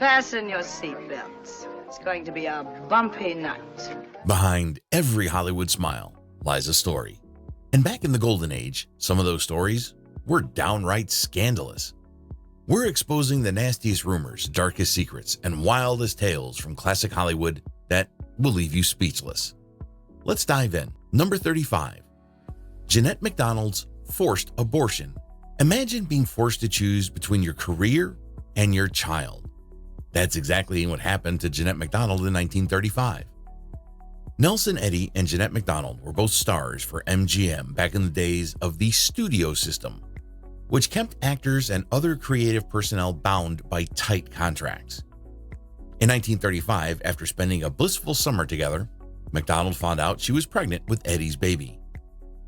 Fasten your seatbelts. It's going to be a bumpy night. Behind every Hollywood smile lies a story. And back in the golden age, some of those stories were downright scandalous. We're exposing the nastiest rumors, darkest secrets, and wildest tales from classic Hollywood that will leave you speechless. Let's dive in. Number 35. Janette McDonald's forced abortion. Imagine being forced to choose between your career and your child. That's exactly what happened to Janette McDonald in 1935. Nelson Eddy and Janette McDonald were both stars for MGM back in the days of the studio system, which kept actors and other creative personnel bound by tight contracts. In 1935, after spending a blissful summer together, McDonald found out she was pregnant with Eddy's baby.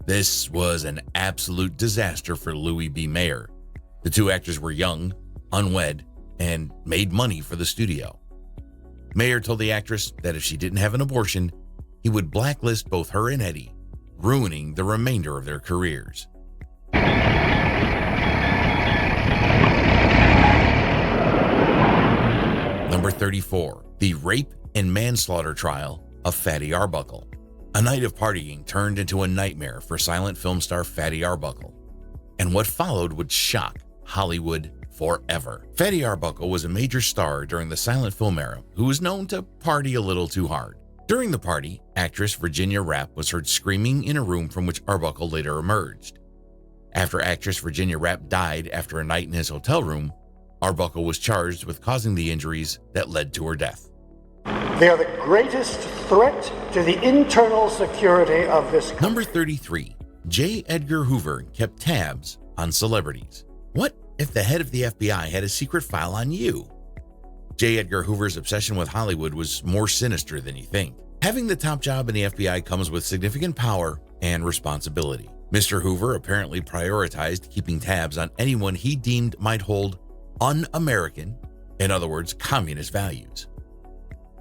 This was an absolute disaster for Louis B. Mayer. The two actors were young, unwed, and made money for the studio. Mayer told the actress that if she didn't have an abortion, he would blacklist both her and Eddy, ruining the remainder of their careers. Number 34. The rape and manslaughter trial of Fatty Arbuckle. A night of partying turned into a nightmare for silent film star Fatty Arbuckle, and what followed would shock Hollywood forever. Fatty Arbuckle was a major star during the silent film era who was known to party a little too hard. During the party, actress Virginia Rapp was heard screaming in a room from which Arbuckle later emerged. After actress Virginia Rapp died after a night in his hotel room, Arbuckle was charged with causing the injuries that led to her death. They are the greatest threat to the internal security of this country. Number 33. J. Edgar Hoover kept tabs on celebrities. What if the head of the FBI had a secret file on you? J. Edgar Hoover's obsession with Hollywood was more sinister than you think. Having the top job in the FBI comes with significant power and responsibility. Mr. Hoover apparently prioritized keeping tabs on anyone he deemed might hold un-American, in other words, communist values.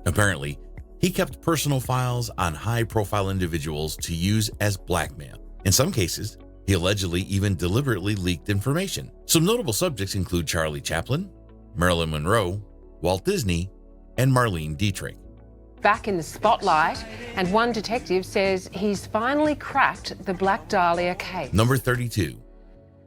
Apparently, he kept personal files on high-profile individuals to use as blackmail. In some cases, he allegedly even deliberately leaked information. Some notable subjects include Charlie Chaplin, Marilyn Monroe, Walt Disney, and Marlene Dietrich. Back in the spotlight, and one detective says he's finally cracked the Black Dahlia case. Number 32.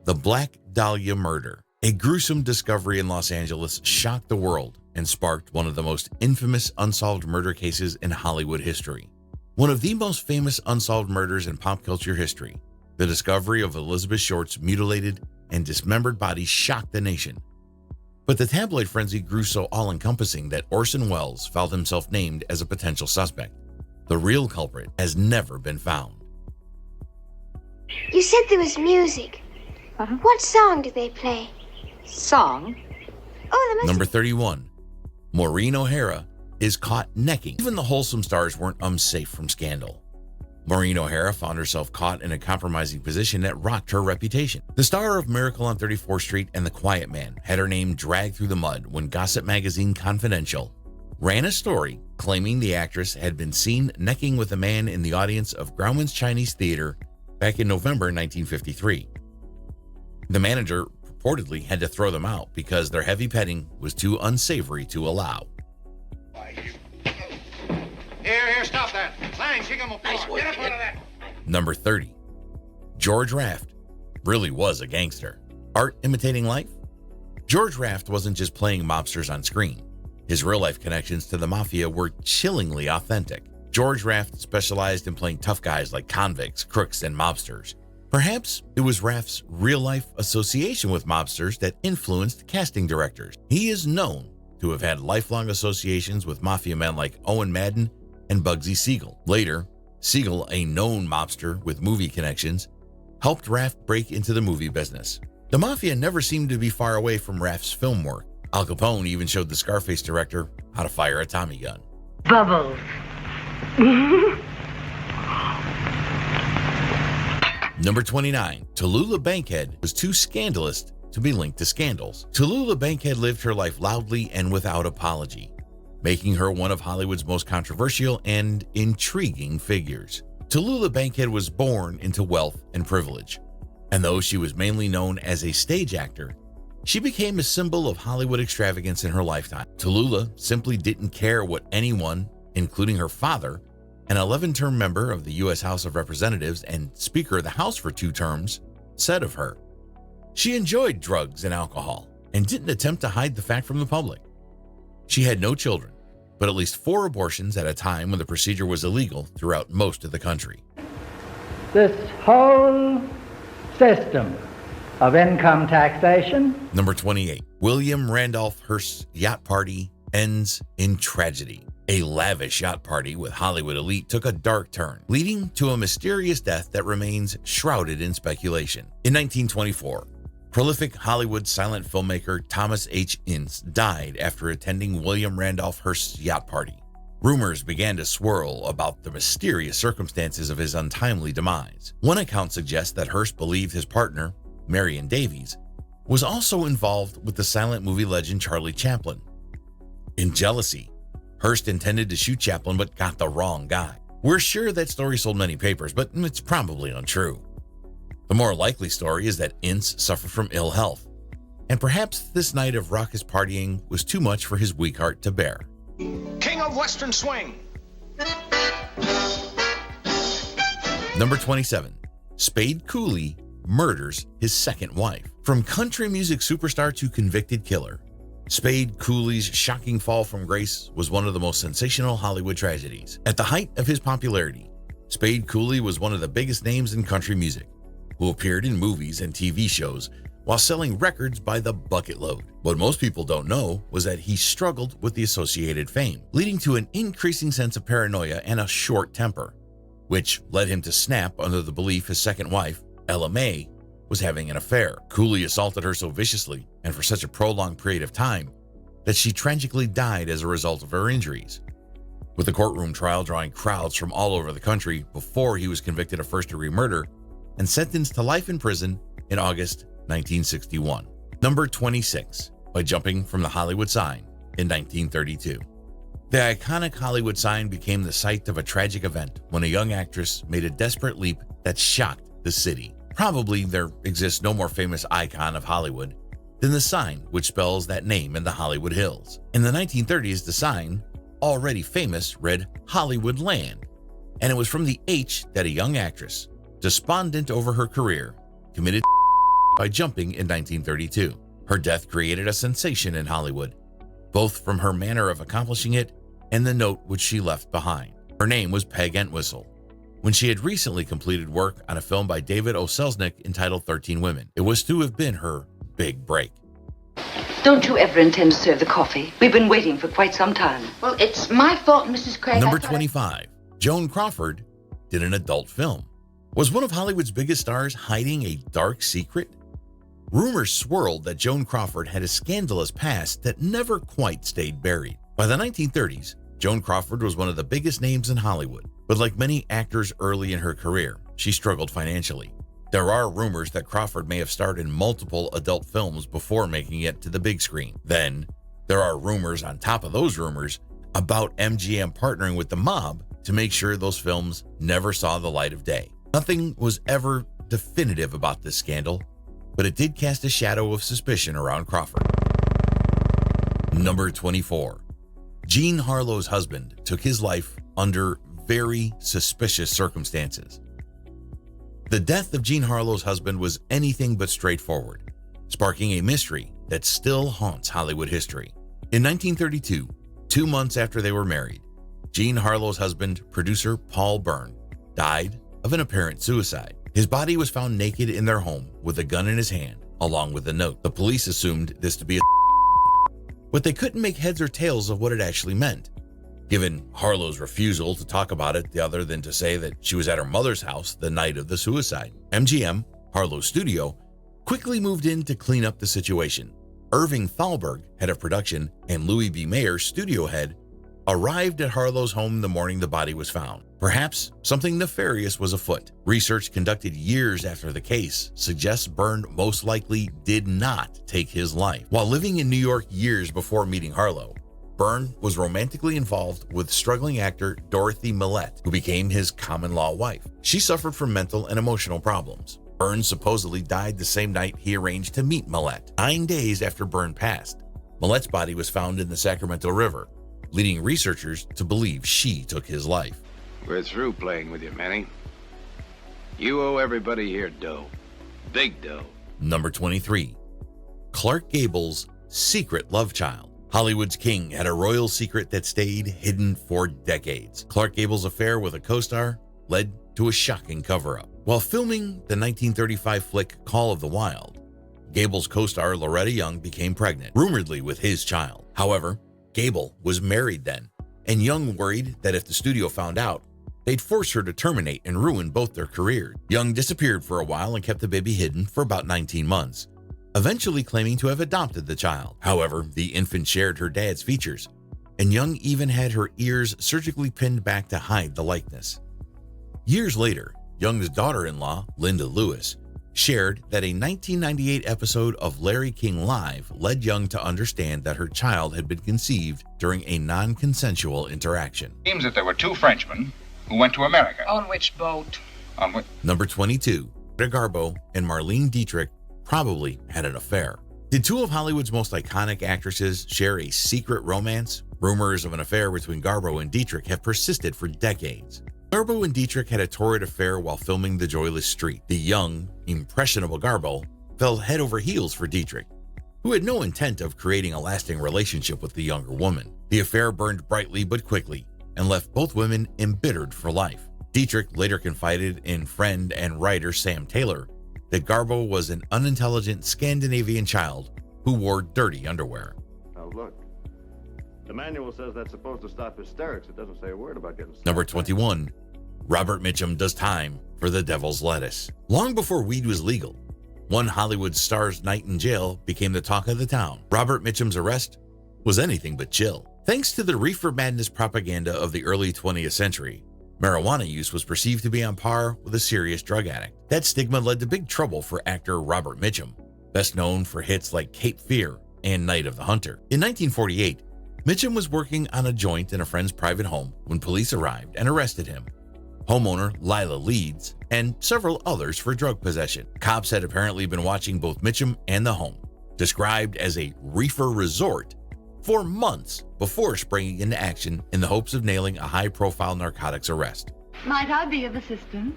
The Black Dahlia murder. A gruesome discovery in Los Angeles shocked the world and sparked one of the most infamous unsolved murder cases in Hollywood history. One of the most famous unsolved murders in pop culture history, the discovery of Elizabeth Short's mutilated and dismembered body shocked the nation. But the tabloid frenzy grew so all-encompassing that Orson Welles felt himself named as a potential suspect. The real culprit has never been found. You said there was music. What song did they play? Song? Oh, there must Number 31. Morin OHara is caught necking. Even the wholesome stars weren't unsafe from scandal. Morin OHara found herself caught in a compromising position that rocked her reputation. The star of Miracle on 34th Street and The Quiet Man had her name dragged through the mud when gossip magazine Confidential ran a story claiming the actress had been seen necking with a man in the audience of Grauman's Chinese Theater back in November 1953. The manager reportedly had to throw them out because their heavy petting was too unsavory to allow. Here, stop that. Lang, kick him a floor. Get up out of that. Number 30. George Raft really was a gangster. Art imitating life? George Raft wasn't just playing mobsters on screen. His real-life connections to the mafia were chillingly authentic. George Raft specialized in playing tough guys like convicts, crooks, and mobsters. Perhaps it was Raft's real-life association with mobsters that influenced casting directors. He is known to have had lifelong associations with mafia men like Owen Madden and Bugsy Siegel. Later, Siegel, a known mobster with movie connections, helped Raft break into the movie business. The mafia never seemed to be far away from Raft's film work. Al Capone even showed the Scarface director how to fire a Tommy gun. Bubbles. Number 29. Tula Bankhead was too scandalous to be linked to scandals. Tula Bankhead lived her life loudly and without apology, making her one of Hollywood's most controversial and intriguing figures. Tula Bankhead was born into wealth and privilege, and though she was mainly known as a stage actor, She became a symbol of Hollywood extravagance in her lifetime. Tallulah simply didn't care what anyone, including her father, an 11-term member of the U.S. House of Representatives and Speaker of the House for 2 terms, said of her. She enjoyed drugs and alcohol and didn't attempt to hide the fact from the public. She had no children, but at least 4 abortions at a time when the procedure was illegal throughout most of the country. This whole system of income taxation. Number 28. William Randolph Hearst's yacht party ends in tragedy. A lavish yacht party with Hollywood elite took a dark turn, leading to a mysterious death that remains shrouded in speculation. In 1924, prolific Hollywood silent filmmaker Thomas H. Ince died after attending William Randolph Hearst's yacht party. Rumors began to swirl about the mysterious circumstances of his untimely demise. One account suggests that Hearst believed his partner, Marion Davies, was also involved with the silent movie legend Charlie Chaplin. In jealousy, Hearst intended to shoot Chaplin but got the wrong guy. We're sure that story sold many papers, but it's probably untrue. The more likely story is that Ince suffered from ill health, and perhaps this night of raucous partying was too much for his weak heart to bear. King of Western Swing. Number 27. Spade Klie murders his second wife. From country music superstar to convicted killer, Spade Klie's shocking fall from grace was one of the most sensational Hollywood tragedies. At the height of his popularity, Spade Klie was one of the biggest names in country music, who appeared in movies and TV shows while selling records by the bucket load. What most people don't know was that he struggled with the associated fame, leading to an increasing sense of paranoia and a short temper, which led him to snap under the belief his second wife, Ella May, was having an affair. Klie assaulted her so viciously and for such a prolonged period of time that she tragically died as a result of her injuries. With the courtroom trial drawing crowds from all over the country before he was convicted of first-degree murder and sentenced to life in prison in August 1961. Number 26. By jumping from the Hollywood sign in 1932. The iconic Hollywood sign became the site of a tragic event when a young actress made a desperate leap that shocked the city. Probably there exists no more famous icon of Hollywood than the sign which spells that name in the Hollywood Hills. In the 1930s, the sign, already famous, read Hollywood Land, and it was from the H that a young actress, despondent over her career, committed by jumping in 1932. Her death created a sensation in Hollywood, both from her manner of accomplishing it and the note which she left behind. Her name was Peg Entwistle, when she had recently completed work on a film by David O. Selznick entitled 13 Women. It was to have been her big break. Don't you ever intend to serve the coffee? We've been waiting for quite some time. Well, it's my fault, Mrs. Craig. Number 25. Joan Crawford did an adult film. Was one of Hollywood's biggest stars hiding a dark secret? Rumors swirled that Joan Crawford had a scandalous past that never quite stayed buried. By the 1930s, Joan Crawford was one of the biggest names in Hollywood, but like many actors early in her career, she struggled financially. There are rumors that Crawford may have starred in multiple adult films before making it to the big screen. Then, there are rumors on top of those rumors about MGM partnering with the mob to make sure those films never saw the light of day. Nothing was ever definitive about this scandal, but it did cast a shadow of suspicion around Crawford. Number 24. Jean Harlow's husband took his life under very suspicious circumstances. The death of Jean Harlow's husband was anything but straightforward, sparking a mystery that still haunts Hollywood history. In 1932, 2 months after they were married, Jean Harlow's husband, producer Paul Byrne, died of an apparent suicide. His body was found naked in their home with a gun in his hand, along with a note. The police assumed this to be but they couldn't make heads or tails of what it actually meant. Given Harlow's refusal to talk about it other than to say that she was at her mother's house the night of the suicide, MGM, Harlow's studio, quickly moved in to clean up the situation. Irving Thalberg, head of production, and Louis B. Mayer, studio head, arrived at Harlow's home the morning the body was found. Perhaps something nefarious was afoot. Research conducted years after the case suggests Byrne most likely did not take his life. While living in New York years before meeting Harlow, Byrne was romantically involved with struggling actor Dorothy Millette, who became his common-law wife. She suffered from mental and emotional problems. Byrne supposedly died the same night he arranged to meet Millette. 9 days after Byrne passed, Millette's body was found in the Sacramento River, leading researchers to believe she took his life. We're through playing with you, Manny. You owe everybody here dough. Big dough. Number 23. Clark Gable's secret love child. Hollywood's king had a royal secret that stayed hidden for decades. Clark Gable's affair with a co-star led to a shocking cover-up. While filming the 1935 flick Call of the Wild, Gable's co-star Loretta Young became pregnant, rumoredly with his child. However, Gable was married then, and Young worried that if the studio found out, they'd force her to terminate and ruin both their careers. Young disappeared for a while and kept the baby hidden for about 19 months, eventually claiming to have adopted the child. However, the infant shared her dad's features, and Young even had her ears surgically pinned back to hide the likeness. Years later, Young's daughter-in-law, Linda Lewis, shared that a 1998 episode of Larry King Live led Young to understand that her child had been conceived during a non-consensual interaction. Seems that there were 2 Frenchmen who went to America. On which boat? On which? Number 22. Garbo and Marlene Dietrich probably had an affair. Did 2 of Hollywood's most iconic actresses share a secret romance? Rumors of an affair between Garbo and Dietrich have persisted for decades. Garbo and Dietrich had a torrid affair while filming The Joyless Street. The young, impressionable Garbo fell head over heels for Dietrich, who had no intent of creating a lasting relationship with the younger woman. The affair burned brightly but quickly and left both women embittered for life. Dietrich later confided in friend and writer Sam Taylor that Garbo was an unintelligent Scandinavian child who wore dirty underwear. Now look, the manual says that's supposed to stop hysterics. It doesn't say a word about getting started. Number 21. Robert Mitchum does time for the Devil's Lettuce. Long before weed was legal, one Hollywood star's night in jail became the talk of the town. Robert Mitchum's arrest was anything but chill. Thanks to the reefer madness propaganda of the early 20th century, marijuana use was perceived to be on par with a serious drug addict. That stigma led to big trouble for actor Robert Mitchum, best known for hits like Cape Fear and Night of the Hunter. In 1948, Mitchum was working on a joint in a friend's private home when police arrived and arrested him, homeowner Lila Leeds, and several others for drug possession. Cops had apparently been watching both Mitchum and the home, described as a reefer resort, for months before springing into action in the hopes of nailing a high-profile narcotics arrest. Might I be of assistance?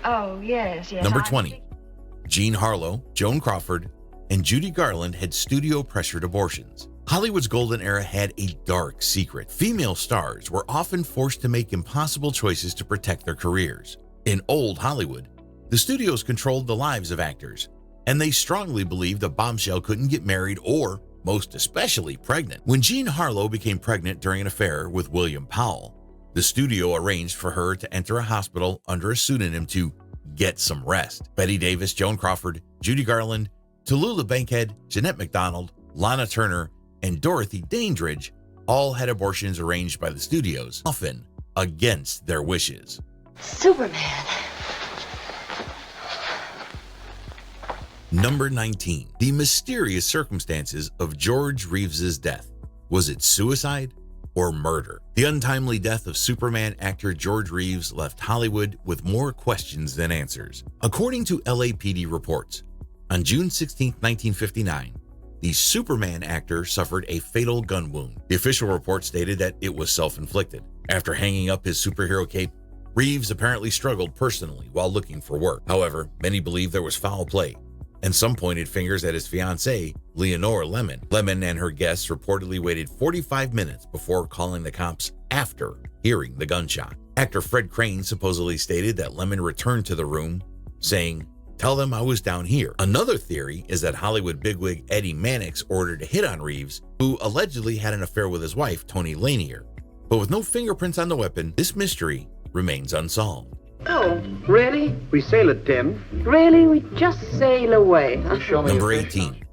Oh, yes. Number 20. Jean Harlow, Joan Crawford, and Judy Garland had studio-pressured abortions. Hollywood's golden era had a dark secret. Female stars were often forced to make impossible choices to protect their careers. In old Hollywood, the studios controlled the lives of actors, and they strongly believed a bombshell couldn't get married or, most especially, pregnant. When Jean Harlow became pregnant during an affair with William Powell, the studio arranged for her to enter a hospital under a pseudonym to get some rest. Bette Davis, Joan Crawford, Judy Garland, Tula Bankhead, Janette MacDonald, Lana Turner, and Dorothy Dandridge all had abortions arranged by the studios, often against their wishes. Superman. Number 19. The mysterious circumstances of George Reeves's death. Was it suicide or murder? The untimely death of Superman actor George Reeves left Hollywood with more questions than answers. According to LAPD reports, on June 16, 1959, the Superman actor suffered a fatal gun wound. The official report stated that it was self-inflicted. After hanging up his superhero cape, Reeves apparently struggled personally while looking for work. However, many believe there was foul play, and some pointed fingers at his fiancée, Leonore Lemon. Lemon and her guests reportedly waited 45 minutes before calling the cops after hearing the gunshot. Actor Fred Crane supposedly stated that Lemon returned to the room, saying, "Tell them I was down here." Another theory is that Hollywood bigwig Eddie Mannix ordered a hit on Reeves, who allegedly had an affair with his wife, Toni Lanier. But with no fingerprints on the weapon, this mystery remains unsolved. Oh, really? We sail it, Tim. Really? We just sail away. Number 18.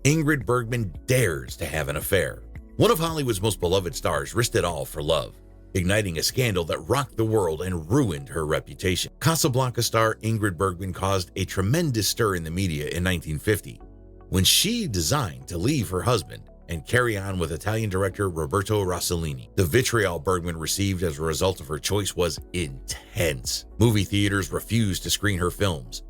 Ingrid Bergman dares to have an affair. One of Hollywood's most beloved stars risked it all for love, igniting a scandal that rocked the world and ruined her reputation. Casablanca star Ingrid Bergman caused a tremendous stir in the media in 1950 when she designed to leave her husband and Carry On with Italian director Roberto Rossellini. The vitriol Bergman received as a result of her choice was intense. Movie theaters refused to screen her films.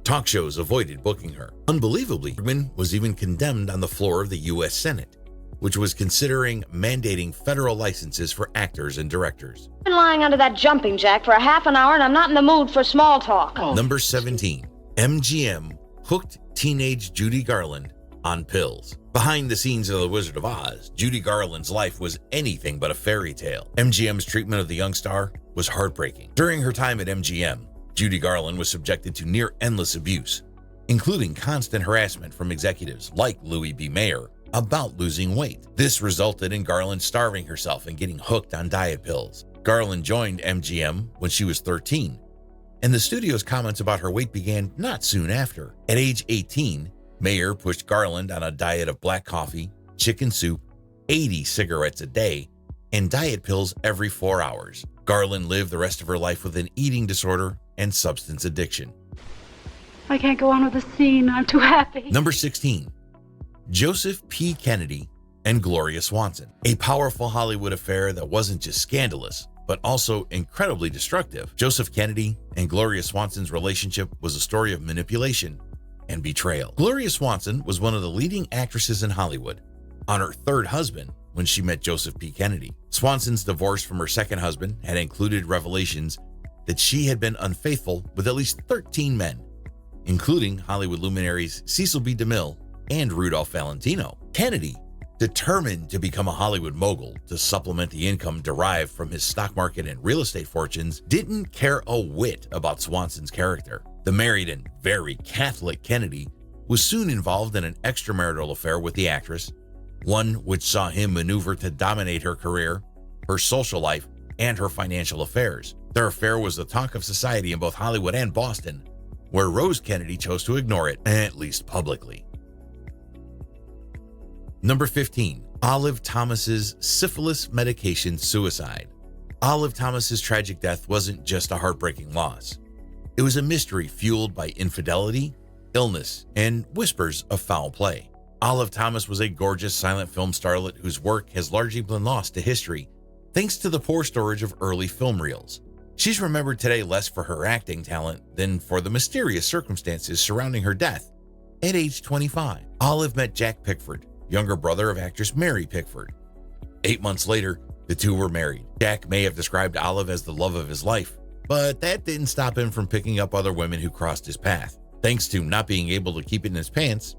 Talk shows avoided booking her. Unbelievably, Bergman was even condemned on the floor of the U.S. Senate, which was considering mandating federal licenses for actors and directors. I've been lying under that jumping jack for a half an hour and I'm not in the mood for small talk. Number 17. MGM hooked teenage Judy Garland on pills. Behind the scenes of The Wizard of Oz, Judy Garland's life was anything but a fairy tale. MGM's treatment of the young star was heartbreaking. During her time at MGM, Judy Garland was subjected to near-endless abuse, including constant harassment from executives like Louis B. Mayer about losing weight. This resulted in Garland starving herself and getting hooked on diet pills. Garland joined MGM when she was 13, and the studio's comments about her weight began not soon after. At age 18, Mayer pushed Garland on a diet of black coffee, chicken soup, 80 cigarettes a day, and diet pills every 4 hours. Garland lived the rest of her life with an eating disorder and substance addiction. I can't go on with the scene. I'm too happy. Number 16. Joseph P. Kennedy and Gloria Swanson. A powerful Hollywood affair that wasn't just scandalous, but also incredibly destructive. Joseph Kennedy and Gloria Swanson's relationship was a story of manipulation and betrayal. Gloria Swanson was one of the leading actresses in Hollywood, on her third husband when she met Joseph P. Kennedy. Swanson's divorce from her second husband had included revelations that she had been unfaithful with at least 13 men, including Hollywood luminaries Cecil B. DeMille and Rudolph Valentino. Kennedy, determined to become a Hollywood mogul to supplement the income derived from his stock market and real estate fortunes, didn't care a whit about Swanson's character. The married and very Catholic Kennedy was soon involved in an extramarital affair with the actress, one which saw him maneuver to dominate her career, her social life, and her financial affairs. Their affair was the talk of society in both Hollywood and Boston, where Rose Kennedy chose to ignore it, at least publicly. Number 15. Olive Thomas's syphilis medication suicide. Olive Thomas's tragic death wasn't just a heartbreaking loss. It was a mystery fueled by infidelity, illness, and whispers of foul play. Olive Thomas was a gorgeous silent film starlet whose work has largely been lost to history thanks to the poor storage of early film reels. She's remembered today less for her acting talent than for the mysterious circumstances surrounding her death at age 25. Olive met Jack Pickford, younger brother of actress Mary Pickford. 8 months later, the two were married. Jack may have described Olive as the love of his life, but that didn't stop him from picking up other women who crossed his path. Thanks to not being able to keep it in his pants,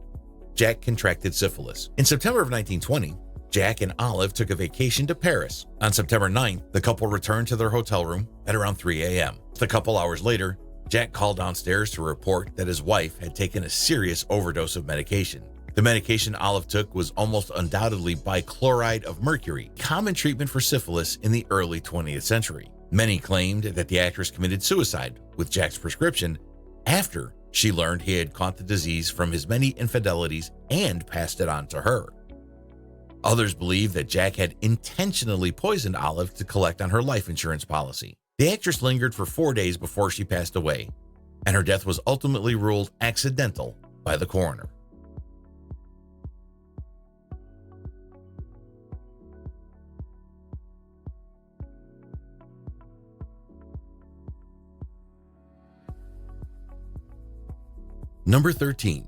Jack contracted syphilis. In September of 1920, Jack and Olive took a vacation to Paris. On September 9th, the couple returned to their hotel room at around 3 a.m. A couple hours later, Jack called downstairs to report that his wife had taken a serious overdose of medication. The medication Olive took was almost undoubtedly bichloride of mercury, common treatment for syphilis in the early 20th century. Many claimed that the actress committed suicide with Jack's prescription after she learned he had caught the disease from his many infidelities and passed it on to her. Others believe that Jack had intentionally poisoned Olive to collect on her life insurance policy. The actress lingered for 4 days before she passed away, and her death was ultimately ruled accidental by the coroner. Number 13.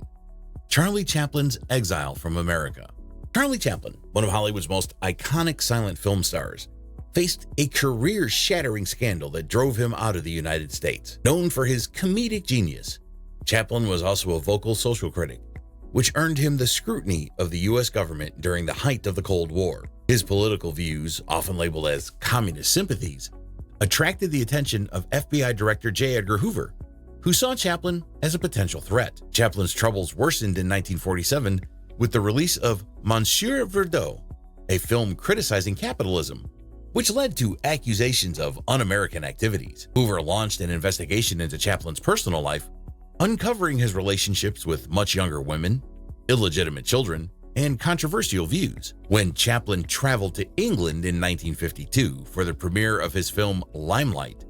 Charlie Chaplin's Exile from America. Charlie Chaplin, one of Hollywood's most iconic silent film stars, faced a career-shattering scandal that drove him out of the United States. Known for his comedic genius, Chaplin was also a vocal social critic, which earned him the scrutiny of the U.S. government during the height of the Cold War. His political views, often labeled as communist sympathies, attracted the attention of FBI Director J. Edgar Hoover, who saw Chaplin as a potential threat. Chaplin's troubles worsened in 1947 with the release of Monsieur Verdot, a film criticizing capitalism, which led to accusations of un-American activities. Hoover launched an investigation into Chaplin's personal life, uncovering his relationships with much younger women, illegitimate children, and controversial views. When Chaplin traveled to England in 1952 for the premiere of his film Limelight,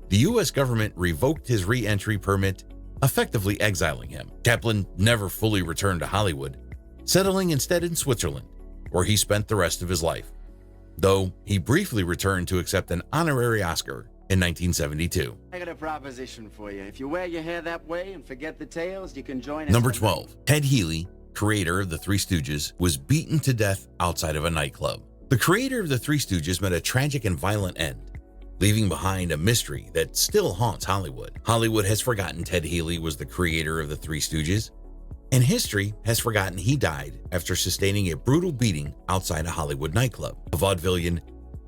the U.S. government revoked his re-entry permit, effectively exiling him. Chaplin never fully returned to Hollywood, settling instead in Switzerland, where he spent the rest of his life, though he briefly returned to accept an honorary Oscar in 1972. I got a proposition for you. If you wear your hair that way and forget the tails, you can join us. Number 12. Ted Healey, creator of the Three Stooges, was beaten to death outside of a nightclub. The creator of the Three Stooges met a tragic and violent end, leaving behind a mystery that still haunts Hollywood. Hollywood has forgotten Ted Healey was the creator of the Three Stooges, and history has forgotten he died after sustaining a brutal beating outside a Hollywood nightclub. A vaudevillian,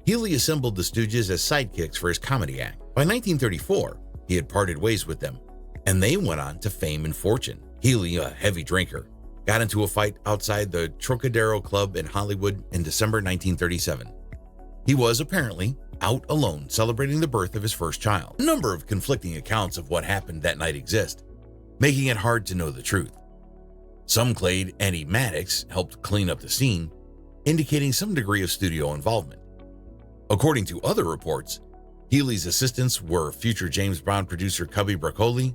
Healey assembled the Stooges as sidekicks for his comedy act. By 1934, he had parted ways with them, and they went on to fame and fortune. Healey, a heavy drinker, got into a fight outside the Trocadero Club in Hollywood in December 1937. He was apparently out alone celebrating the birth of his first child. A number of conflicting accounts of what happened that night exist, making it hard to know the truth. Some claimed Eddie Maddox helped clean up the scene, indicating some degree of studio involvement. According to other reports, Healey's assistants were future James Bond producer Cubby Broccoli,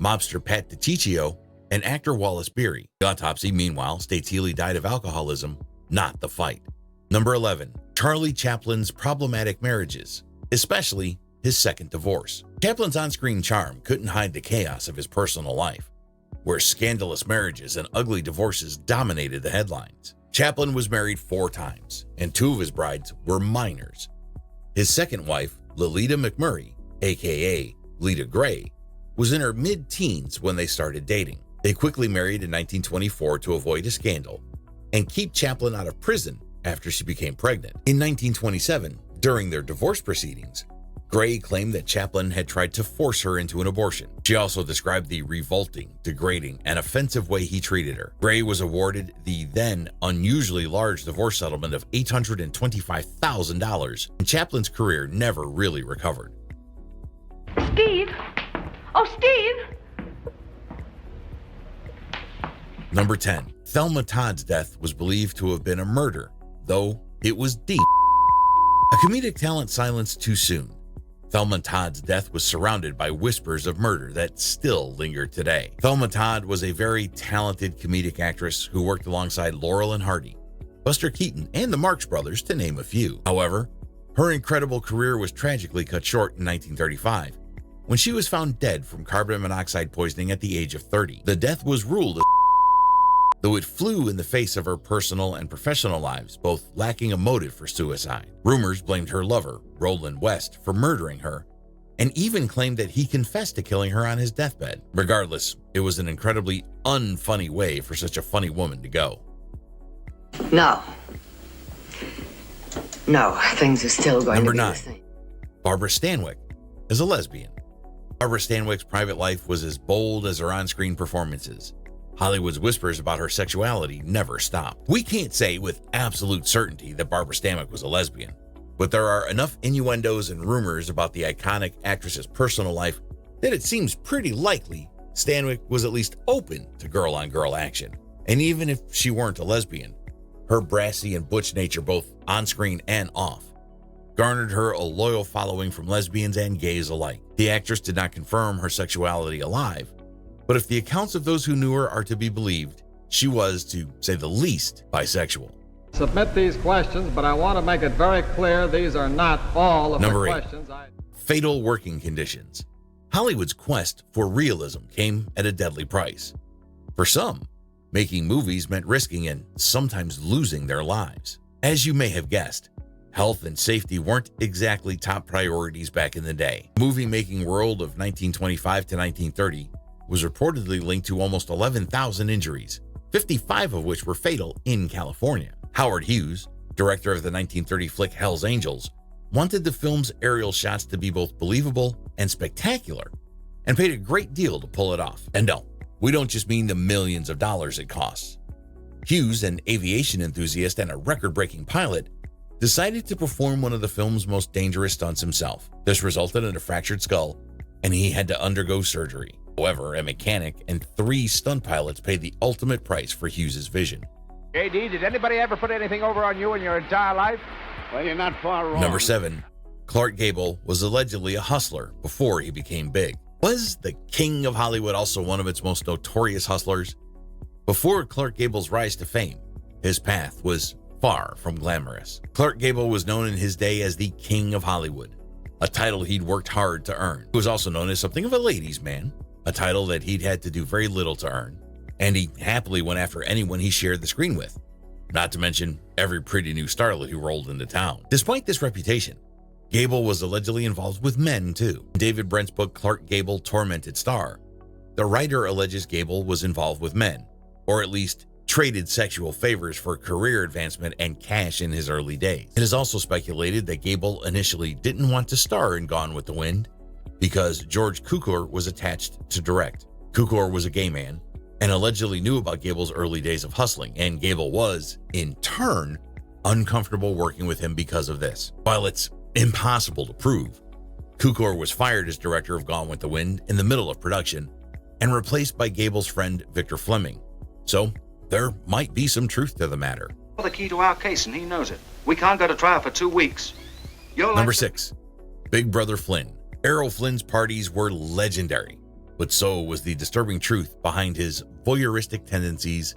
mobster Pat DiCiccio, and actor Wallace Beery. The autopsy, meanwhile, states Healey died of alcoholism, not the fight. Number 11. Charlie Chaplin's problematic marriages, especially his second divorce. Chaplin's on-screen charm couldn't hide the chaos of his personal life, where scandalous marriages and ugly divorces dominated the headlines. Chaplin was married 4 times, and 2 of his brides were minors. His second wife, Lolita McMurray, aka Lita Gray, was in her mid-teens when they started dating. They quickly married in 1924 to avoid a scandal and keep Chaplin out of prison after she became pregnant. In 1927, during their divorce proceedings, Gray claimed that Chaplin had tried to force her into an abortion. She also described the revolting, degrading, and offensive way he treated her. Gray was awarded the then unusually large divorce settlement of $825,000, and Chaplin's career never really recovered. Steve! Oh, Steve! Number 10. Thelma Todd's death was believed to have been a murder, though it was deep. A comedic talent silenced too soon. Thelma Todd's death was surrounded by whispers of murder that still linger today. Thelma Todd was a very talented comedic actress who worked alongside Laurel and Hardy, Buster Keaton, and the Marx Brothers, to name a few. However, her incredible career was tragically cut short in 1935, when she was found dead from carbon monoxide poisoning at the age of 30. The death was ruled as though it flew in the face of her personal and professional lives, both lacking a motive for suicide. Rumors blamed her lover, Roland West, for murdering her, and even claimed that he confessed to killing her on his deathbed. Regardless, it was an incredibly unfunny way for such a funny woman to go. No, things are still going Number to be 9. the same. Barbara Stanwyck is a lesbian. Barbara Stanwyck's private life was as bold as her on-screen performances. Hollywood's whispers about her sexuality never stopped. We can't say with absolute certainty that Barbara Stanwyck was a lesbian, but there are enough innuendos and rumors about the iconic actress's personal life that it seems pretty likely Stanwyck was at least open to girl-on-girl action. And even if she weren't a lesbian, her brassy and butch nature, both on-screen and off, garnered her a loyal following from lesbians and gays alike. The actress did not confirm her sexuality alive, but if the accounts of those who knew her are to be believed, she was, to say the least, bisexual. Submit these questions, but I want to make it very clear these are not all of Number the 8. questions. Fatal working conditions. Hollywood's quest for realism came at a deadly price. For some, making movies meant risking and sometimes losing their lives. As you may have guessed, health and safety weren't exactly top priorities back in the day. The movie-making world of 1925 to 1930 was reportedly linked to almost 11,000 injuries, 55 of which were fatal in California. Howard Hughes, director of the 1930 flick Hell's Angels, wanted the film's aerial shots to be both believable and spectacular, and paid a great deal to pull it off. And no, we don't just mean the millions of dollars it costs. Hughes, an aviation enthusiast and a record-breaking pilot, decided to perform one of the film's most dangerous stunts himself. This resulted in a fractured skull, and he had to undergo surgery. However, a mechanic and 3 stunt pilots paid the ultimate price for Hughes' vision. JD, did anybody ever put anything over on you in your entire life? Well, you're not far wrong. Number 7. Clark Gable was allegedly a hustler before he became big. Was the king of Hollywood also one of its most notorious hustlers? Before Clark Gable's rise to fame, his path was far from glamorous. Clark Gable was known in his day as the King of Hollywood, a title he'd worked hard to earn. He was also known as something of a ladies' man, a title that he'd had to do very little to earn, and he happily went after anyone he shared the screen with, not to mention every pretty new starlet who rolled into town. Despite this reputation, Gable was allegedly involved with men too. In David Brent's book Clark Gable, Tormented Star, the writer alleges Gable was involved with men, or at least traded sexual favors for career advancement and cash in his early days. It is also speculated that Gable initially didn't want to star in Gone with the Wind because George Cukor was attached to direct. Cukor was a gay man and allegedly knew about Gable's early days of hustling, and Gable was, in turn, uncomfortable working with him because of this. While it's impossible to prove, Cukor was fired as director of Gone with the Wind in the middle of production and replaced by Gable's friend Victor Fleming. So there might be some truth to the matter. The key to our case, and he knows it. We can't go to trial for 2 weeks. Number 6, Big Brother Flynn. Errol Flynn's parties were legendary, but so was the disturbing truth behind his voyeuristic tendencies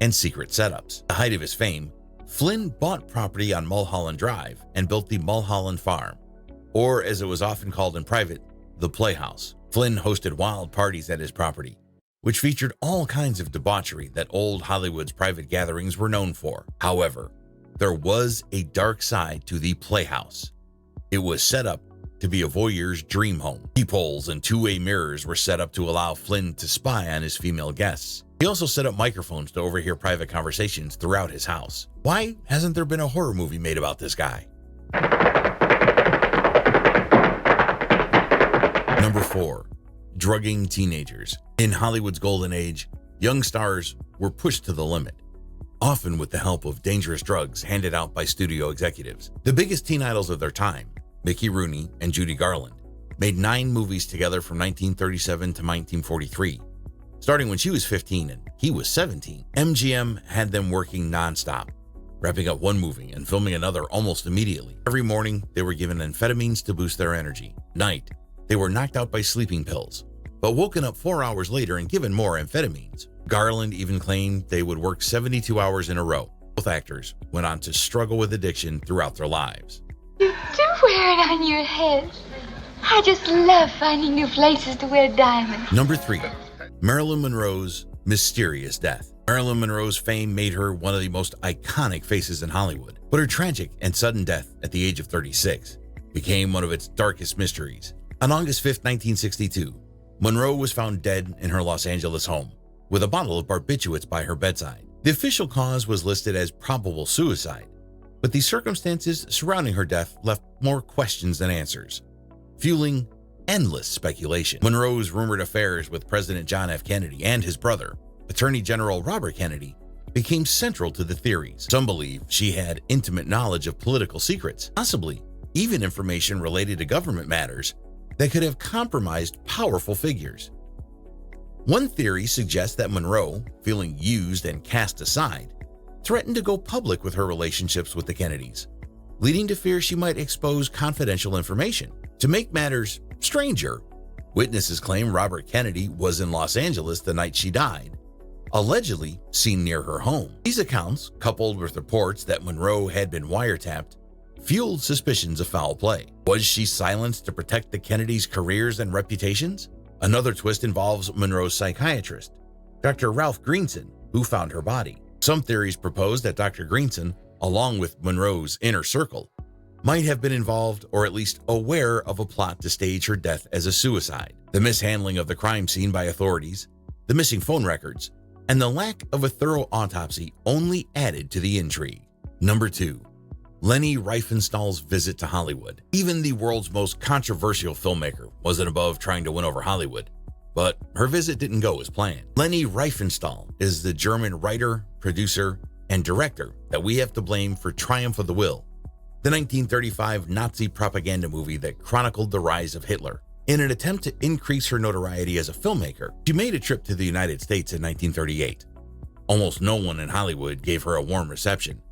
and secret setups. At the height of his fame, Flynn bought property on Mulholland Drive and built the Mulholland Farm, or as it was often called in private, the Playhouse. Flynn hosted wild parties at his property, which featured all kinds of debauchery that old Hollywood's private gatherings were known for. However, there was a dark side to the Playhouse. It was set up to be a voyeur's dream home. Peepholes and two-way mirrors were set up to allow Flynn to spy on his female guests. He also set up microphones to overhear private conversations throughout his house. Why hasn't there been a horror movie made about this guy? Number 4, drugging teenagers. In Hollywood's golden age, young stars were pushed to the limit, often with the help of dangerous drugs handed out by studio executives. The biggest teen idols of their time, Mickey Rooney and Judy Garland, made 9 movies together from 1937 to 1943. Starting when she was 15 and he was 17, MGM had them working nonstop, wrapping up one movie and filming another almost immediately. Every morning, they were given amphetamines to boost their energy. At night, they were knocked out by sleeping pills, but woken up 4 hours later and given more amphetamines. Garland even claimed they would work 72 hours in a row. Both actors went on to struggle with addiction throughout their lives. You do wear it on your head. I just love finding new places to wear diamonds. Number 3, Marilyn Monroe's mysterious death. Marilyn Monroe's fame made her one of the most iconic faces in Hollywood, but her tragic and sudden death at the age of 36 became one of its darkest mysteries. On August 5, 1962, Monroe was found dead in her Los Angeles home, with a bottle of barbiturates by her bedside. The official cause was listed as probable suicide, but the circumstances surrounding her death left more questions than answers, fueling endless speculation. Monroe's rumored affairs with President John F. Kennedy and his brother, Attorney General Robert Kennedy, became central to the theories. Some believe she had intimate knowledge of political secrets, possibly even information related to government matters that could have compromised powerful figures. One theory suggests that Monroe, feeling used and cast aside, threatened to go public with her relationships with the Kennedys, leading to fear she might expose confidential information. To make matters stranger, witnesses claim Robert Kennedy was in Los Angeles the night she died, allegedly seen near her home. These accounts, coupled with reports that Monroe had been wiretapped, fueled suspicions of foul play. Was she silenced to protect the Kennedys' careers and reputations? Another twist involves Monroe's psychiatrist, Dr. Ralph Greenson, who found her body. Some theories propose that Dr. Greenson, along with Monroe's inner circle, might have been involved or at least aware of a plot to stage her death as a suicide. The mishandling of the crime scene by authorities, the missing phone records, and the lack of a thorough autopsy only added to the intrigue. Number 2, Lenny Riefenstahl's visit to Hollywood. Even the world's most controversial filmmaker wasn't above trying to win over Hollywood, but her visit didn't go as planned. Lenny Riefenstahl is the German writer, producer, and director that we have to blame for Triumph of the Will, the 1935 Nazi propaganda movie that chronicled the rise of Hitler. In an attempt to increase her notoriety as a filmmaker, she made a trip to the United States in 1938. Almost no one in Hollywood gave her a warm reception,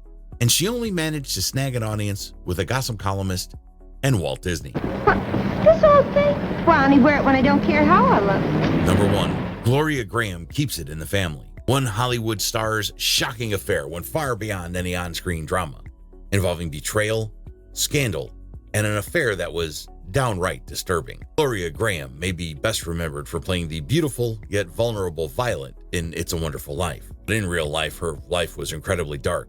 and she only managed to snag an audience with a gossip columnist and Walt Disney. What? This old thing? Well, I only wear it when I don't care how I look. Number 1, Gloria Graham keeps it in the family. One Hollywood star's shocking affair went far beyond any on-screen drama, involving betrayal, scandal, and an affair that was downright disturbing. Gloria Graham may be best remembered for playing the beautiful yet vulnerable Violet in It's a Wonderful Life. But in real life, her life was incredibly dark,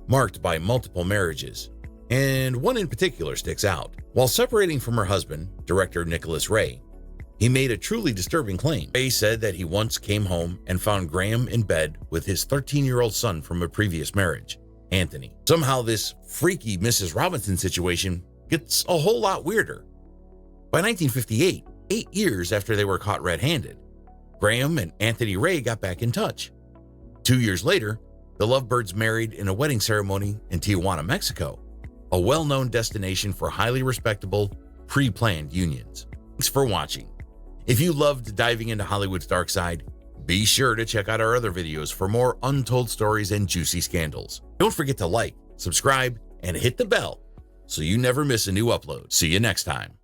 marked by multiple marriages, and one in particular sticks out. While separating from her husband, director Nicholas Ray, he made a truly disturbing claim. Ray said that he once came home and found Graham in bed with his 13-year-old son from a previous marriage, Anthony. Somehow this freaky Mrs. Robinson situation gets a whole lot weirder. By 1958, 8 years after they were caught red-handed, Graham and Anthony Ray got back in touch. 2 years later, the lovebirds married in a wedding ceremony in Tijuana, Mexico, a well-known destination for highly respectable, pre-planned unions. Thanks for watching. If you loved diving into Hollywood's dark side, be sure to check out our other videos for more untold stories and juicy scandals. Don't forget to like, subscribe, and hit the bell so you never miss a new upload. See you next time.